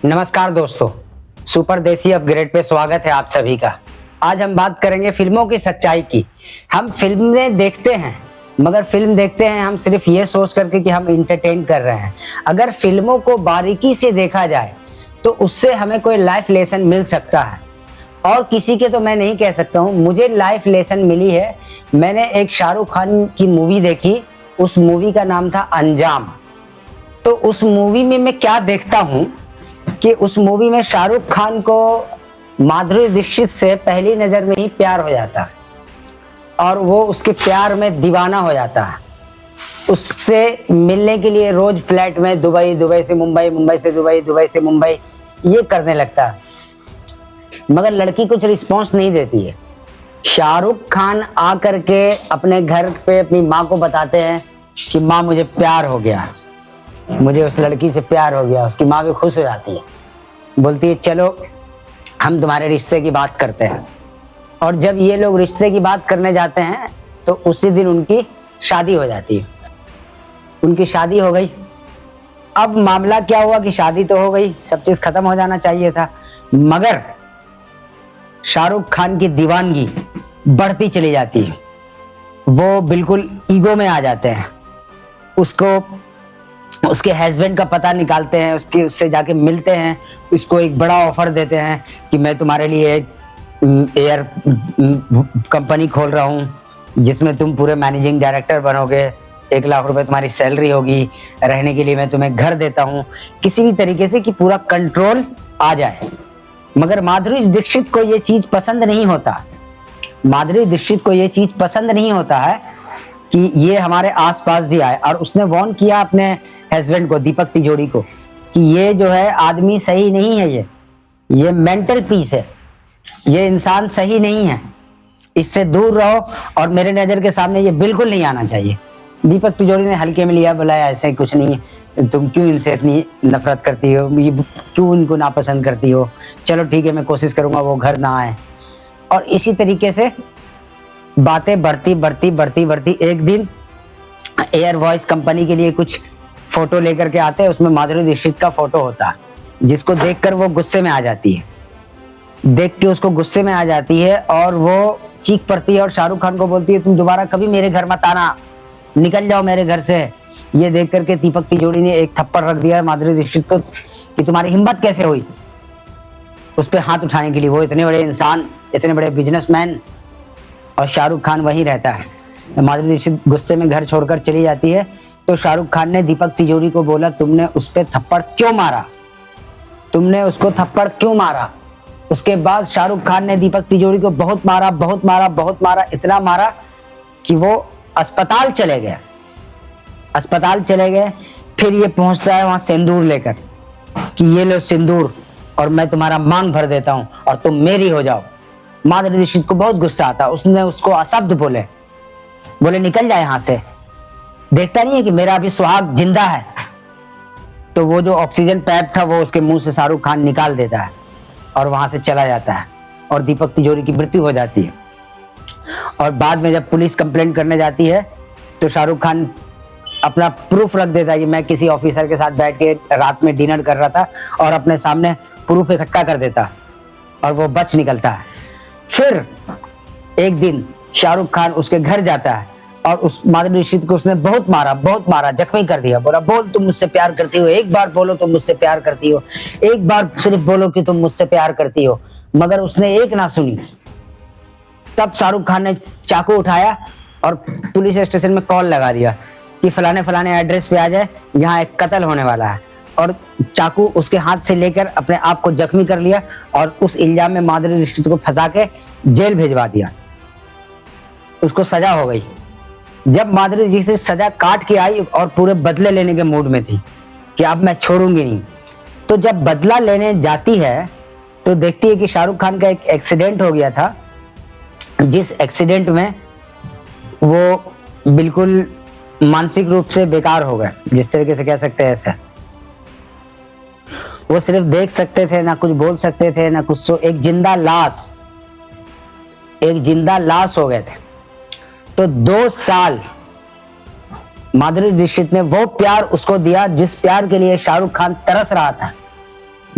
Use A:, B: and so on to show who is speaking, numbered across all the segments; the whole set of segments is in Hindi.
A: नमस्कार दोस्तों, सुपर देसी अपग्रेड पे स्वागत है आप सभी का। आज हम बात करेंगे फिल्मों की सच्चाई की। हम फिल्में देखते हैं, मगर फिल्म देखते हैं हम सिर्फ ये सोच करके कि हम इंटरटेन कर रहे हैं। अगर फिल्मों को बारीकी से देखा जाए तो उससे हमें कोई लाइफ लेसन मिल सकता है। और किसी के तो मैं नहीं कह सकता हूँ, मुझे लाइफ लेसन मिली है। मैंने एक शाहरुख खान की मूवी देखी, उस मूवी का नाम था अंजाम। तो उस मूवी में मैं क्या देखता हूँ कि उस मूवी में शाहरुख खान को माधुरी दीक्षित से पहली नजर में ही प्यार हो जाता है और वो उसके प्यार में दीवाना हो जाता है। उससे मिलने के लिए रोज फ्लाइट में दुबई, दुबई से मुंबई, मुंबई से दुबई, दुबई से मुंबई ये करने लगता है, मगर लड़की कुछ रिस्पॉन्स नहीं देती है। शाहरुख खान आकर के अपने घर पे अपनी माँ को बताते हैं कि माँ मुझे प्यार हो गया, मुझे उस लड़की से प्यार हो गया। उसकी माँ भी खुश हो जाती है, बोलती है चलो हम तुम्हारे रिश्ते की बात करते हैं। और जब ये लोग रिश्ते की बात करने जाते हैं तो उसी दिन उनकी शादी हो जाती है। उनकी शादी हो गई। अब मामला क्या हुआ कि शादी तो हो गई, सब चीज खत्म हो जाना चाहिए था, मगर शाहरुख खान की दीवानगी बढ़ती चली जाती है। वो बिल्कुल ईगो में आ जाते हैं। उसको उसके हस्बैंड का पता निकालते हैं, उससे जाके मिलते हैं, उसको एक बड़ा ऑफर देते हैं कि मैं तुम्हारे लिए एक एयर कंपनी खोल रहा हूँ जिसमें तुम पूरे मैनेजिंग डायरेक्टर बनोगे, 1 लाख रुपए तुम्हारी सैलरी होगी, रहने के लिए मैं तुम्हें घर देता हूँ, किसी भी तरीके से कि पूरा कंट्रोल आ जाए। मगर माधुरी दीक्षित को ये चीज पसंद नहीं होता। माधुरी दीक्षित को ये चीज पसंद नहीं होता है कि ये हमारे आसपास भी आए। और उसने वार्न किया अपने हस्बैंड को, दीपक तिजोरी को, कि ये जो है आदमी सही नहीं है, ये मेंटल पीस है, ये इंसान सही नहीं है, इससे दूर रहो और मेरे नजर के सामने ये बिल्कुल नहीं आना चाहिए। दीपक तिजोरी ने हल्के में लिया, बोला ऐसे कुछ नहीं है, तुम क्यों इनसे इतनी नफरत करती हो, ये क्यों इनको नापसंद करती हो, चलो ठीक है मैं कोशिश करूंगा वो घर ना आए। और इसी तरीके से बातें बढ़ती बढ़ती बढ़ती बढ़ती एक दिन एयर वॉइस कंपनी के लिए कुछ फोटो लेकर के आते हैं, उसमें माधुरी दीक्षित का फोटो होता, जिसको देखकर वो गुस्से में आ जाती है। देख के उसको गुस्से में आ जाती है और वो चीख पड़ती है और शाहरुख खान को बोलती है तुम दोबारा कभी मेरे घर मत आना, निकल जाओ मेरे घर से। ये देख करके दीपक तिजोरी ने एक थप्पड़ रख दिया माधुरी दीक्षित को कि तुम्हारी हिम्मत कैसे हुई उस पर हाथ उठाने के लिए। वो इतने बड़े इंसान, इतने बड़े बिजनेसमैन, और शाहरुख खान वहीं रहता है। माधुरी दीक्षित गुस्से में घर छोड़कर चली जाती है। तो शाहरुख खान ने दीपक तिजोरी को बोला तुमने उस पे थप्पड़ क्यों मारा, तुमने उसको थप्पड़ क्यों मारा। उसके बाद शाहरुख खान ने दीपक तिजोरी को बहुत मारा, बहुत मारा, बहुत मारा, इतना मारा कि वो अस्पताल चले गए। अस्पताल चले गए। फिर ये पहुंचता है वहां सिंदूर लेकर कि ये लो सिंदूर और मैं तुम्हारा मांग भर देता हूं और तुम मेरी हो जाओ। माधुरी दीक्षित को बहुत गुस्सा आता, उसने उसको अशब्द बोले निकल जाए यहां से, देखता नहीं है कि मेरा अभी सुहाग जिंदा है। तो वो जो ऑक्सीजन पैप था वो उसके मुंह से शाहरुख खान निकाल देता है और वहां से चला जाता है और दीपक तिजोरी की मृत्यु हो जाती है। और बाद में जब पुलिस कंप्लेंट करने जाती है तो शाहरुख खान अपना प्रूफ रख देता है कि मैं किसी ऑफिसर के साथ बैठ के रात में डिनर कर रहा था, और अपने सामने प्रूफ इकट्ठा कर देता और वो बच निकलता है। फिर एक दिन शाहरुख खान उसके घर जाता है और उस माधुरी दीक्षित को उसने बहुत मारा, जख्मी कर दिया। बोला बोल तुम मुझसे प्यार करती हो, एक बार बोलो तुम मुझसे प्यार करती हो, एक बार सिर्फ बोलो कि तुम मुझसे प्यार करती हो। मगर उसने एक ना सुनी। तब शाहरुख खान ने चाकू उठाया और पुलिस स्टेशन में कॉल लगा दिया कि फलाने फलाने एड्रेस पे आ जाए, यहाँ एक कत्ल होने वाला है। और चाकू उसके हाथ से लेकर अपने आप को जख्मी कर लिया और उस इल्जाम में माधुरी दीक्षित को फंसा के जेल भेजवा दिया। उसको सजा हो गई। जब माधुरी दीक्षित सजा काट के आई और पूरे बदले लेने के मूड में थी कि अब मैं छोड़ूंगी नहीं, तो जब बदला लेने जाती है तो देखती है कि शाहरुख खान का एक एक्सीडेंट हो गया था, जिस एक्सीडेंट में वो बिल्कुल मानसिक रूप से बेकार हो गए, जिस तरीके से कह सकते हैं ऐसा। वो सिर्फ देख सकते थे, ना कुछ बोल सकते थे, ना कुछ। एक जिंदा लाश हो गए थे। तो 2 साल माधुरी दीक्षित ने वो प्यार उसको दिया जिस प्यार के लिए शाहरुख खान तरस रहा था।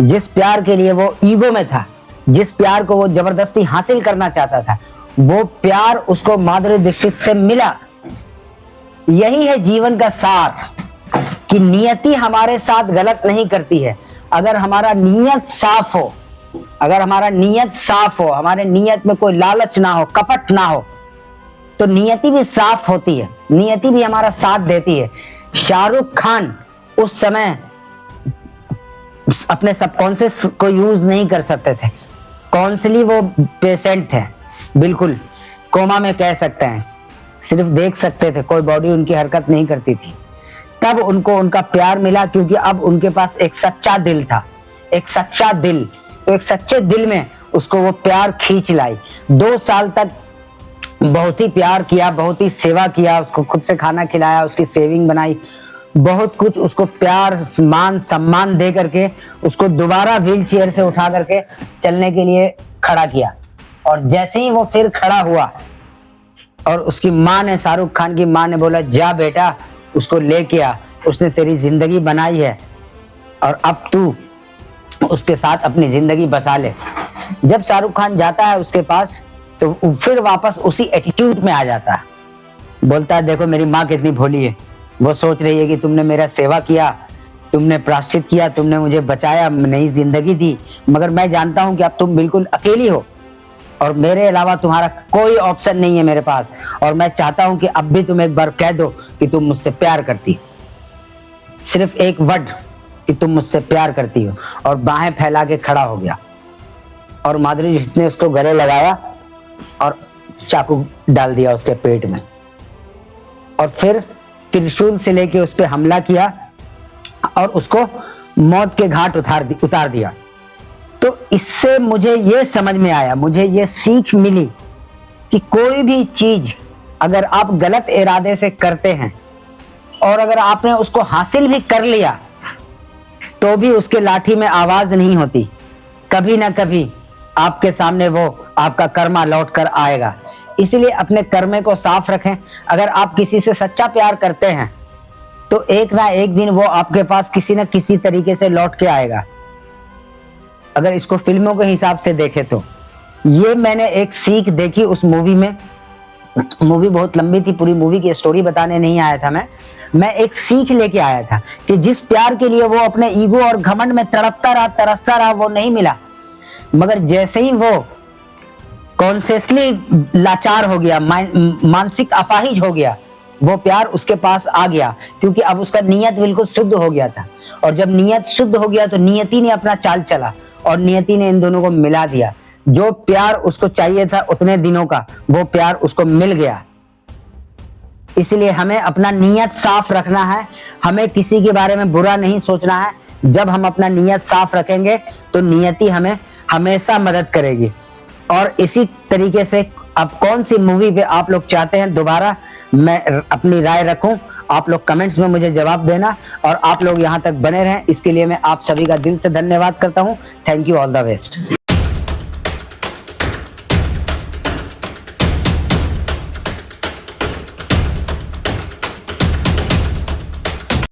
A: जिस प्यार के लिए वो ईगो में था, जिस प्यार को वो जबरदस्ती हासिल करना चाहता था, वो प्यार उसको माधुरी दीक्षित से मिला। यही है जीवन का सार कि नियति हमारे साथ गलत नहीं करती है। अगर हमारा नियत साफ हो, अगर हमारा नियत साफ हो, हमारे नियत में कोई लालच ना हो, कपट ना हो, तो नियति भी साफ होती है, नियति भी हमारा साथ देती है। शाहरुख खान उस समय अपने सबकॉन्शियस को यूज नहीं कर सकते थे, कॉन्सली वो पेशेंट थे, बिल्कुल कोमा में कह सकते हैं, सिर्फ देख सकते थे, कोई बॉडी उनकी हरकत नहीं करती थी। तब उनको उनका प्यार मिला, क्योंकि अब उनके पास एक सच्चा दिल था, एक सच्चा दिल। तो एक सच्चे दिल में उसको वो प्यार खींच लाई। 2 साल तक बहुत ही प्यार किया, बहुत ही सेवा किया, उसको खुद से खाना खिलाया, उसकी सेविंग बनाई, बहुत कुछ उसको प्यार मान सम्मान दे करके उसको दोबारा व्हील चेयर से उठा करके चलने के लिए खड़ा किया। और जैसे ही वो फिर खड़ा हुआ और उसकी माँ ने, शाहरुख खान की माँ ने बोला, जा बेटा उसको लेके आ, उसने तेरी जिंदगी बनाई है और अब तू उसके साथ अपनी जिंदगी बसा ले। जब शाहरुख खान जाता है उसके पास, तो फिर वापस उसी एटीट्यूड में आ जाता है, बोलता है देखो मेरी माँ कितनी भोली है, वो सोच रही है कि तुमने मेरा सेवा किया, तुमने प्रायश्चित किया, तुमने मुझे बचाया, नई जिंदगी दी, मगर मैं जानता हूं कि अब तुम बिल्कुल अकेली हो और मेरे अलावा तुम्हारा कोई ऑप्शन नहीं है मेरे पास, और मैं चाहता हूं कि अब भी तुम एक बार कह दो कि तुम मुझसे प्यार करती हो, सिर्फ एक वर्ड कि तुम मुझसे प्यार करती हो। और बाहें फैला के खड़ा हो गया और माधुरी दीक्षित ने उसको गले लगाया और चाकू डाल दिया उसके पेट में, और फिर त्रिशूल से लेके उस पर हमला किया और उसको मौत के घाट उतार दिया। तो इससे मुझे ये समझ में आया, मुझे ये सीख मिली कि कोई भी चीज अगर आप गलत इरादे से करते हैं और अगर आपने उसको हासिल भी कर लिया, तो भी उसके लाठी में आवाज नहीं होती, कभी ना कभी आपके सामने वो आपका कर्मा लौट कर आएगा। इसीलिए अपने कर्मे को साफ रखें। अगर आप किसी से सच्चा प्यार करते हैं तो एक ना एक दिन वो आपके पास किसी न किसी तरीके से लौट के आएगा। अगर इसको फिल्मों के हिसाब से देखें तो ये मैंने एक सीख देखी उस मूवी में। मूवी बहुत लंबी थी, पूरी मूवी की स्टोरी बताने नहीं आया था मैं एक सीख लेके आया था कि जिस प्यार के लिए वो अपने ईगो और घमंड में तड़पता रहा, तरसता रहा, वो नहीं मिला। मगर जैसे ही वो कॉन्शियसली लाचार हो गया, मानसिक अपाहिज हो गया, वो प्यार उसके पास आ गया, क्योंकि अब उसका नियत बिल्कुल शुद्ध हो गया था। और जब नियत शुद्ध हो गया तो नियति ने अपना चाल चला और नियति ने इन दोनों को मिला दिया। जो प्यार उसको चाहिए था उतने दिनों का, वो प्यार उसको मिल गया। इसलिए हमें अपना नियत साफ रखना है, हमें किसी के बारे में बुरा नहीं सोचना है। जब हम अपना नियत साफ रखेंगे तो नियति हमें हमेशा मदद करेगी। और इसी तरीके से अब कौन सी मूवी पे आप लोग चाहते हैं दोबारा मैं अपनी राय रखूं, आप लोग कमेंट्स में मुझे जवाब देना। और आप लोग यहां तक बने रहें, इसके लिए मैं आप सभी का दिल से धन्यवाद करता हूं। Thank you, all the best.